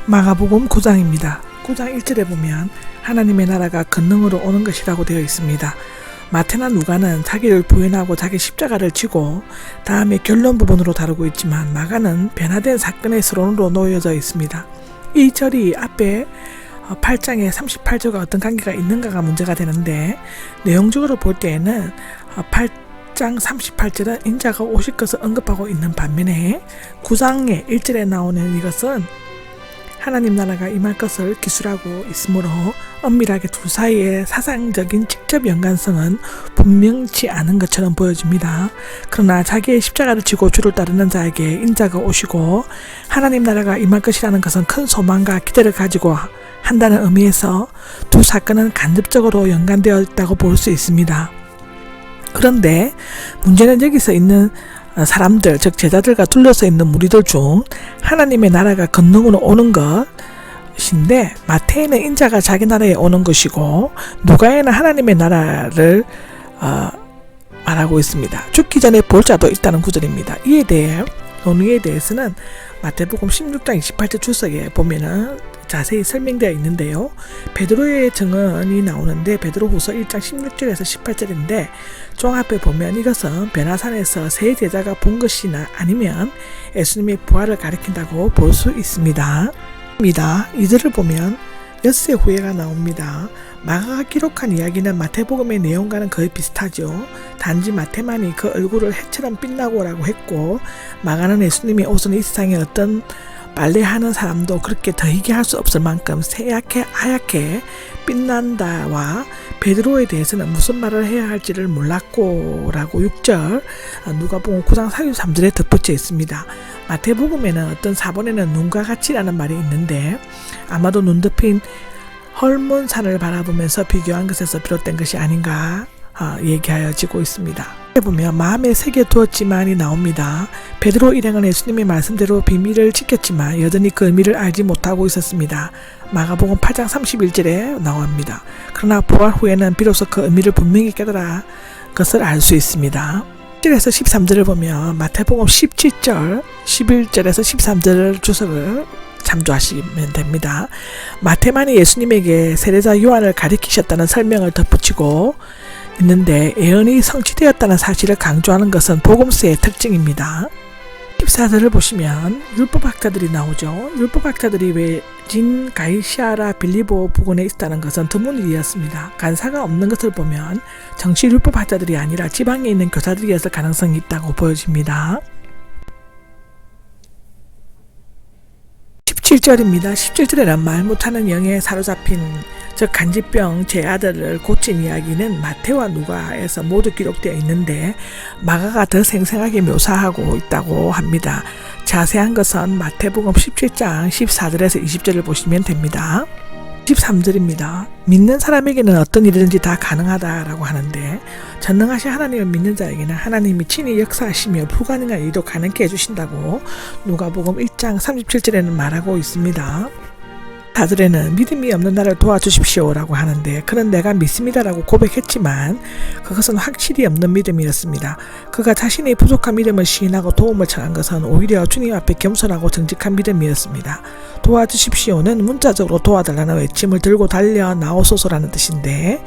마가복음 9장입니다. 9장 1절에 보면 하나님의 나라가 권능으로 오는 것이라고 되어 있습니다. 마태나 누가는 자기를 부인하고 자기 십자가를 지고 다음에 결론 부분으로 다루고 있지만 마가는 변화된 사건의 서론으로 놓여져 있습니다. 이 절이 앞에 8장에 38절과 어떤 관계가 있는가가 문제가 되는데, 내용적으로 볼 때에는 8장 38절은 인자가 오실 것을 언급하고 있는 반면에 9장의 1절에 나오는 이것은 하나님 나라가 임할 것을 기술하고 있으므로 엄밀하게 둘 사이의 사상적인 직접 연관성은 분명치 않은 것처럼 보여집니다. 그러나 자기의 십자가를 지고 주를 따르는 자에게 인자가 오시고 하나님 나라가 임할 것이라는 것은 큰 소망과 기대를 가지고 한다는 의미에서 두 사건은 간접적으로 연관되어 있다고 볼 수 있습니다. 그런데 문제는 여기서 있는 사람들, 즉 제자들과 둘러서 있는 무리들 중 하나님의 나라가 권능으로 오는 것인데, 마태에는 인자가 자기 나라에 오는 것이고 누가에는 하나님의 나라를 말하고 있습니다. 죽기 전에 볼 자도 있다는 구절입니다. 이에 대해 논의에 대해서는 마태복음 16장 28절 출석에 보면은 자세히 설명되어 있는데요. 베드로의 증언이 나오는데 베드로후서 1장 16절에서 18절인데 종합해 보면 이것은 변화산에서 세 제자가 본 것이나 아니면 예수님의 부활을 가리킨다고 볼 수 있습니다. 이들을 보면 엿새 후회가 나옵니다. 마가가 기록한 이야기는 마태복음의 내용과는 거의 비슷하죠. 단지 마태만이 그 얼굴을 해처럼 빛나고라고 했고, 마가는 예수님이 오신 이 세상에 어떤 빨래하는 사람도 그렇게 더 희게 할 수 없을 만큼 새하얗게 하얗게 빛난다와 베드로에 대해서는 무슨 말을 해야 할지를 몰랐고 라고 6절, 누가복음 9장 43절에 덧붙여 있습니다. 마태복음에는 어떤 사본에는 눈과 같이라는 말이 있는데 아마도 눈 덮인 헐몬산을 바라보면서 비교한 것에서 비롯된 것이 아닌가 얘기하여지고 있습니다. 보면 마음에 새겨 두었지만이 나옵니다. 베드로 일행은 예수님의 말씀대로 비밀을 지켰지만 여전히 그 의미를 알지 못하고 있었습니다. 마가복음 8장 31절에 나옵니다. 그러나 부활 후에는 비로소 그 의미를 분명히 깨달아 것을 알 수 있습니다. 1절에서 13절을 보면 마태복음 17절, 11절에서 13절 주석을 참조하시면 됩니다. 마태만이 예수님에게 세례자 요한을 가리키셨다는 설명을 덧붙이고 있는데 예언이 성취되었다는 사실을 강조하는 것은 복음서의 특징입니다. 14절을 보시면 율법학자들이 나오죠. 율법학자들이 왜 진 가이시아라 빌리보 부근에 있다는 것은 드문 일이었습니다. 간사가 없는 것을 보면 정치 율법학자들이 아니라 지방에 있는 교사들이었을 가능성이 있다고 보여집니다. 17절입니다. 17절에는 말 못하는 영에 사로잡힌 즉 간질병 제 아들을 고친 이야기는 마태와 누가에서 모두 기록되어 있는데 마가가 더 생생하게 묘사하고 있다고 합니다. 자세한 것은 마태복음 17장 14절에서 20절을 보시면 됩니다. 13절입니다. 믿는 사람에게는 어떤 일이든지 다 가능하다라고 하는데 전능하신 하나님을 믿는 자에게는 하나님이 친히 역사하시며 불가능한 일도 가능케 해주신다고 누가복음 1장 37절에는 말하고 있습니다. 4절에는 믿음이 없는 나를 도와주십시오라고 하는데 그는 내가 믿습니다라고 고백했지만 그것은 확실히 없는 믿음이었습니다. 그가 자신의 부족한 믿음을 시인하고 도움을 청한 것은 오히려 주님 앞에 겸손하고 정직한 믿음이었습니다. 도와주십시오는 문자적으로 도와달라는 외침을 들고 달려 나오소서라는 뜻인데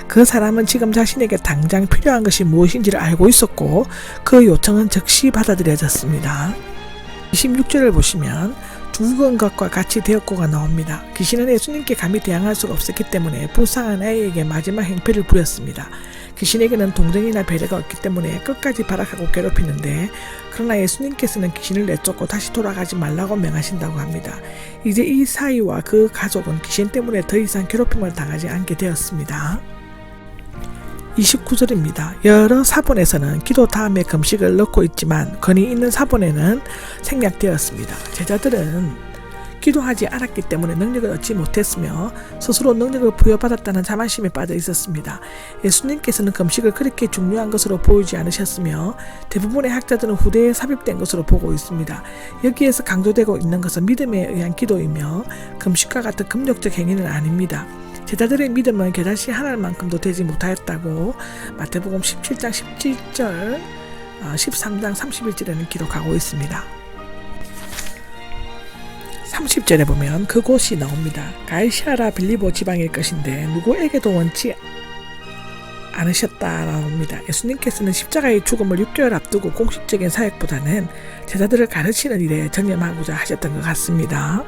그 사람은 지금 자신에게 당장 필요한 것이 무엇인지를 알고 있었고 그 요청은 즉시 받아들여졌습니다. 26절을 보시면 죽은 것과 같이 되었고가 나옵니다. 귀신은 예수님께 감히 대항할 수가 없었기 때문에 불쌍한 아이에게 마지막 행패를 부렸습니다. 귀신에게는 동정이나 배려가 없기 때문에 끝까지 발악하고 괴롭히는데 그러나 예수님께서는 귀신을 내쫓고 다시 돌아가지 말라고 명하신다고 합니다. 이제 이 사이와 그 가족은 귀신 때문에 더 이상 괴롭힘을 당하지 않게 되었습니다. 29절입니다. 여러 사본에서는 기도 다음에 금식을 넣고 있지만 권위 있는 사본에는 생략되었습니다. 제자들은 기도하지 않았기 때문에 능력을 얻지 못했으며 스스로 능력을 부여받았다는 자만심에 빠져 있었습니다. 예수님께서는 금식을 그렇게 중요한 것으로 보이지 않으셨으며 대부분의 학자들은 후대에 삽입된 것으로 보고 있습니다. 여기에서 강조되고 있는 것은 믿음에 의한 기도이며 금식과 같은 금욕적 행위는 아닙니다. 제자들의 믿음은 겨자씨 하나만큼도 되지 못하였다고 마태복음 17장 17절 13장 31절에는 기록하고 있습니다. 30절에 보면 그곳이 나옵니다. 갈시아라 빌리보 지방일 것인데 누구에게도 원치 않으셨다 나옵니다. 예수님께서는 십자가의 죽음을 6개월 앞두고 공식적인 사역보다는 제자들을 가르치는 일에 전념하고자 하셨던 것 같습니다.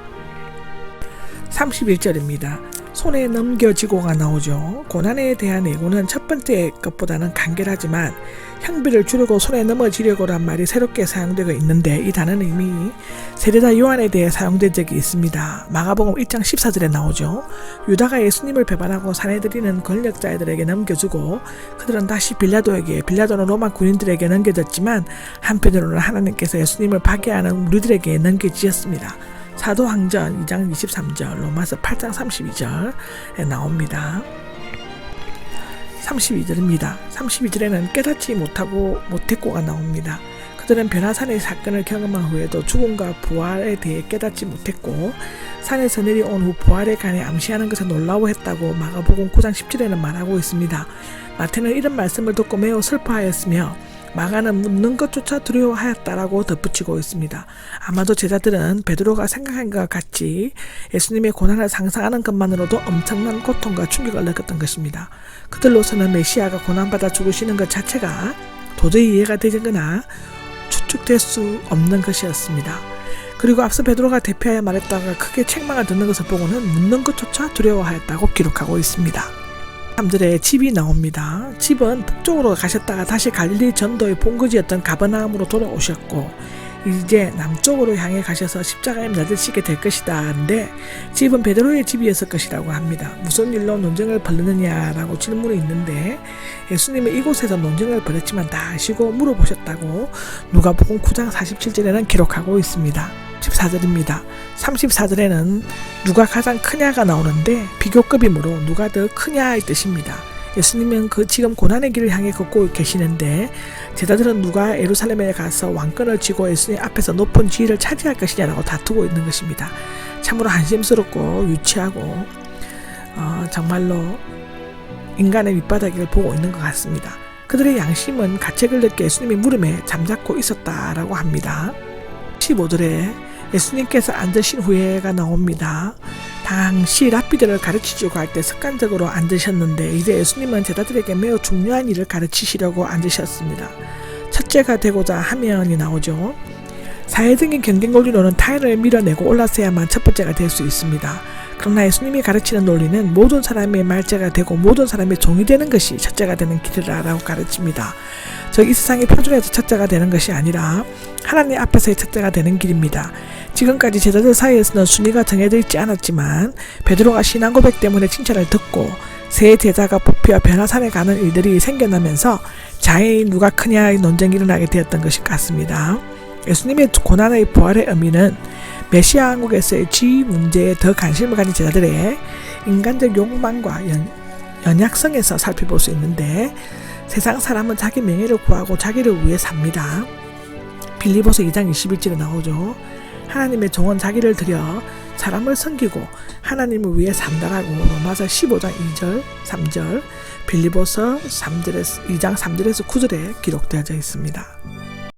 31절입니다. 손에 넘겨지고가 나오죠. 고난에 대한 예고는 첫 번째 것보다는 간결하지만 형비를 주려고 손에 넘어지려고란 말이 새롭게 사용되고 있는데 이 단어는 이미 세례자 요한에 대해 사용된 적이 있습니다. 마가복음 1장 14절에 나오죠. 유다가 예수님을 배반하고 사내들이는 권력자들에게 넘겨주고 그들은 다시 빌라도는 로마 군인들에게 넘겨졌지만 한편으로는 하나님께서 예수님을 파괴하는 우리들에게 넘겨지셨습니다. 사도행전 2장 23절, 로마서 8장 32절에 나옵니다. 32절입니다. 32절에는 깨닫지 못했고가 나옵니다. 그들은 변화산의 사건을 경험한 후에도 죽음과 부활에 대해 깨닫지 못했고 산에서 내려온 후 부활에 관해 암시하는 것에 놀라워했다고 마가복음 9장 10절에는 말하고 있습니다. 마태는 이런 말씀을 듣고 매우 슬퍼하였으며 마가는 묻는 것조차 두려워하였다라고 덧붙이고 있습니다. 아마도 제자들은 베드로가 생각한 것과 같이 예수님의 고난을 상상하는 것만으로도 엄청난 고통과 충격을 느꼈던 것입니다. 그들로서는 메시아가 고난받아 죽으시는 것 자체가 도저히 이해가 되거나 추측될 수 없는 것이었습니다. 그리고 앞서 베드로가 대피하여 말했다가 크게 책망을 듣는 것을 보고는 묻는 것조차 두려워하였다고 기록하고 있습니다. 3절에 집이 나옵니다. 집은 북쪽으로 가셨다가 다시 갈릴리 전도의 본거지였던 가버나움으로 돌아오셨고 이제 남쪽으로 향해 가셔서 십자가에 맞으시게 될 것이다 하는데 집은 베드로의 집이었을 것이라고 합니다. 무슨 일로 논쟁을 벌였느냐라고 질문이 있는데 예수님은 이곳에서 논쟁을 벌였지만 다 아시고 물어보셨다고 누가복음 9장 47절에는 기록하고 있습니다. 14절입니다. 34절에는 누가 가장 크냐가 나오는데 비교급이므로 누가 더 크냐의 뜻입니다. 예수님은 지금 고난의 길을 향해 걷고 계시는데 제자들은 누가 예루살렘에 가서 왕권을 쥐고 예수님 앞에서 높은 지위를 차지할 것이냐라고 다투고 있는 것입니다. 참으로 한심스럽고 유치하고 정말로 인간의 밑바닥을 보고 있는 것 같습니다. 그들의 양심은 가책을 느껴 예수님의 무릎에 잠자코 있었다라고 합니다. 15절에 예수님께서 앉으신 후에가 나옵니다. 당시 랍비들을 가르치려고 할 때 습관적으로 앉으셨는데 이제 예수님은 제자들에게 매우 중요한 일을 가르치시려고 앉으셨습니다. 첫째가 되고자 하면이 나오죠. 사회적인 경쟁 논리로는 타인을 밀어내고 올라서야만 첫 번째가 될 수 있습니다. 그러나 예수님이 가르치는 논리는 모든 사람의 말제가 되고 모든 사람의 종이 되는 것이 첫째가 되는 길이라고 가르칩니다. 이 세상의 표준에서 첫째가 되는 것이 아니라 하나님 앞에서의 첫째가 되는 길입니다. 지금까지 제자들 사이에서는 순위가 정해져 있지 않았지만 베드로가 신앙 고백 때문에 칭찬을 듣고 새 제자가 뽑혀 변화산에 가는 일들이 생겨나면서 자해인 누가 크냐의 논쟁이 일어나게 되었던 것이 같습니다. 예수님의 고난의 부활의 의미는 메시아 왕국에서의 지위 문제에 더 관심을 가진 제자들의 인간적 욕망과 연약성에서 살펴볼 수 있는데 세상 사람은 자기 명예를 구하고 자기를 위해 삽니다. 빌립보서 2장 21절에 나오죠. 하나님의 종은 자기를 들여 사람을 섬기고 하나님을 위해 산다라고 로마서 15장 2절 3절 빌립보서 2장 3절에서 9절에 기록되어져 있습니다.